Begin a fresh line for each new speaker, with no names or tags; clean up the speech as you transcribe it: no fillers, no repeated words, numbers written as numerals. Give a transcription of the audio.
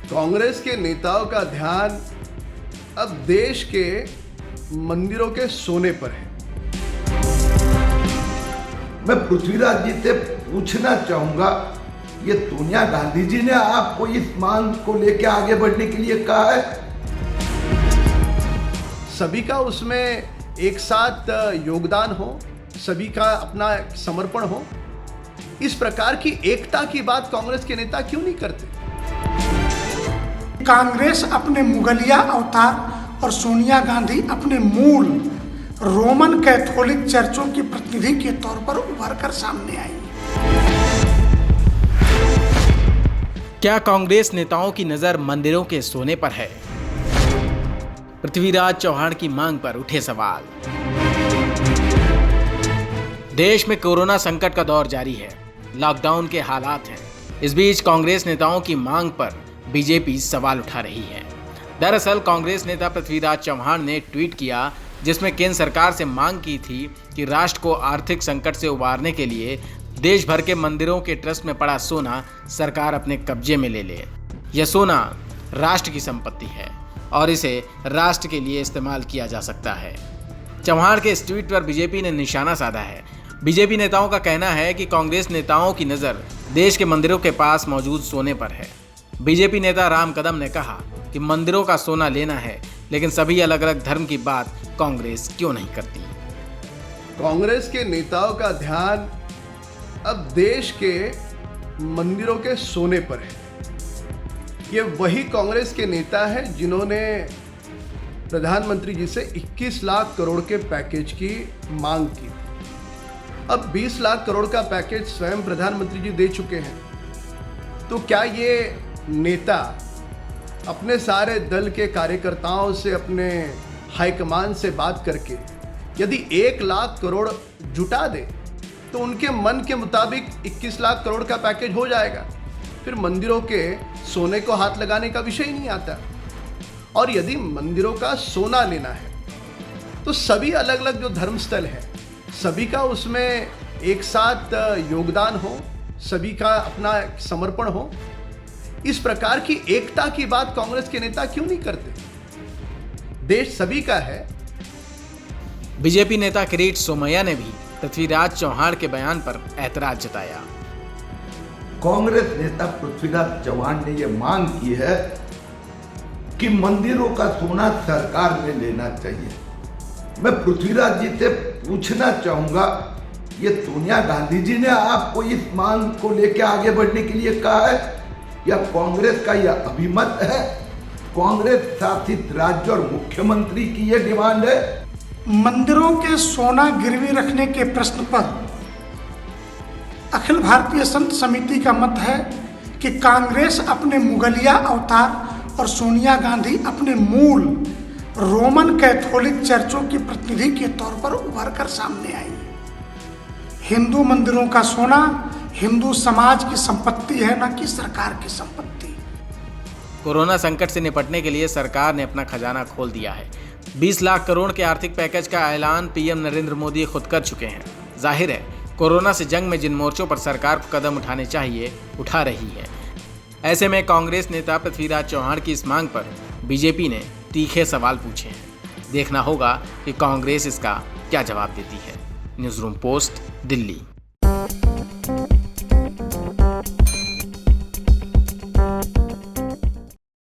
कांग्रेस के नेताओं का ध्यान अब देश के मंदिरों के सोने पर है।
मैं पृथ्वीराज जी से पूछना चाहूंगा, ये सोनिया गांधी जी ने आपको इस मांग को लेकर आगे बढ़ने के लिए कहा है?
सभी का उसमें एक साथ योगदान हो, सभी का अपना समर्पण हो, इस प्रकार की एकता की बात कांग्रेस के नेता क्यों नहीं करते?
कांग्रेस अपने मुगलिया अवतार और सोनिया गांधी अपने मूल रोमन कैथोलिक चर्चों की प्रतिनिधि के तौर पर उभर कर सामने आई।
क्या कांग्रेस नेताओं की नजर मंदिरों के सोने पर है? पृथ्वीराज चौहान की मांग पर उठे सवाल। देश में कोरोना संकट का दौर जारी है, लॉकडाउन के हालात हैं। इस बीच कांग्रेस नेताओं की मांग पर बीजेपी सवाल उठा रही है। दरअसल कांग्रेस नेता पृथ्वीराज चौहान ने ट्वीट किया, जिसमें केंद्र सरकार से मांग की थी कि राष्ट्र को आर्थिक संकट से उबारने के लिए देश भर के मंदिरों के ट्रस्ट में पड़ा सोना सरकार अपने कब्जे में ले ले। यह सोना राष्ट्र की संपत्ति है और इसे राष्ट्र के लिए इस्तेमाल किया जा सकता है। चौहान के इस ट्वीट पर बीजेपी ने निशाना साधा है। बीजेपी नेताओं का कहना है कि कांग्रेस नेताओं की नज़र देश के मंदिरों के पास मौजूद सोने पर है। बीजेपी नेता राम कदम ने कहा कि मंदिरों का सोना लेना है, लेकिन सभी अलग अलग धर्म की बात कांग्रेस क्यों नहीं करती?
कांग्रेस के नेताओं का ध्यान अब देश के मंदिरों के सोने पर है। ये वही कांग्रेस के नेता हैं जिन्होंने प्रधानमंत्री जी से 21 लाख करोड़ के पैकेज की मांग की। अब 20 लाख करोड़ का पैकेज स्वयं प्रधानमंत्री जी दे चुके हैं। तो क्या ये नेता अपने सारे दल के कार्यकर्ताओं से, अपने हाईकमान से बात करके यदि 1 लाख करोड़ जुटा दे तो उनके मन के मुताबिक 21 लाख करोड़ का पैकेज हो जाएगा? फिर मंदिरों के सोने को हाथ लगाने का विषय ही नहीं आता। और यदि मंदिरों का सोना लेना है तो सभी अलग अलग जो धर्मस्थल है, सभी का उसमें एक साथ योगदान हो, सभी का अपना समर्पण हो, इस प्रकार की एकता की बात कांग्रेस के नेता क्यों नहीं करते? देश सभी का है।
बीजेपी नेता किरीट सोमैया ने भी पृथ्वीराज चौहान के बयान पर ऐतराज जताया।
कांग्रेस नेता पृथ्वीराज चौहान ने यह मांग की है कि मंदिरों का सोना सरकार में लेना चाहिए। मैं पृथ्वीराज जी से पूछना चाहूंगा, ये सोनिया गांधी जी ने आपको इस मांग को लेकर आगे बढ़ने के लिए कहा है या कांग्रेस का यह अभिमत है? कांग्रेस शासित राज्य और मुख्यमंत्री की यह डिमांड है?
मंदिरों के सोना गिरवी रखने के प्रश्न पर अखिल भारतीय संत समिति का मत है कि कांग्रेस अपने मुगलिया अवतार और सोनिया गांधी अपने मूल रोमन कैथोलिक चर्चों की प्रतिनिधि के तौर पर उभर कर सामने आई। हिंदू मंदिरों का सोना हिंदू समाज की संपत्ति है, न कि सरकार की संपत्ति।
कोरोना संकट से निपटने के लिए सरकार ने अपना खजाना खोल दिया है। 20 लाख करोड़ के आर्थिक पैकेज का ऐलान पीएम नरेंद्र मोदी खुद कर चुके हैं। जाहिर है कोरोना से जंग में जिन मोर्चों पर सरकार को कदम उठाने चाहिए, उठा रही है। ऐसे में कांग्रेस नेता पृथ्वीराज चौहान की इस मांग पर बीजेपी ने तीखे सवाल पूछे हैं। देखना होगा कि कांग्रेस इसका क्या जवाब देती है। News room post, Delhi.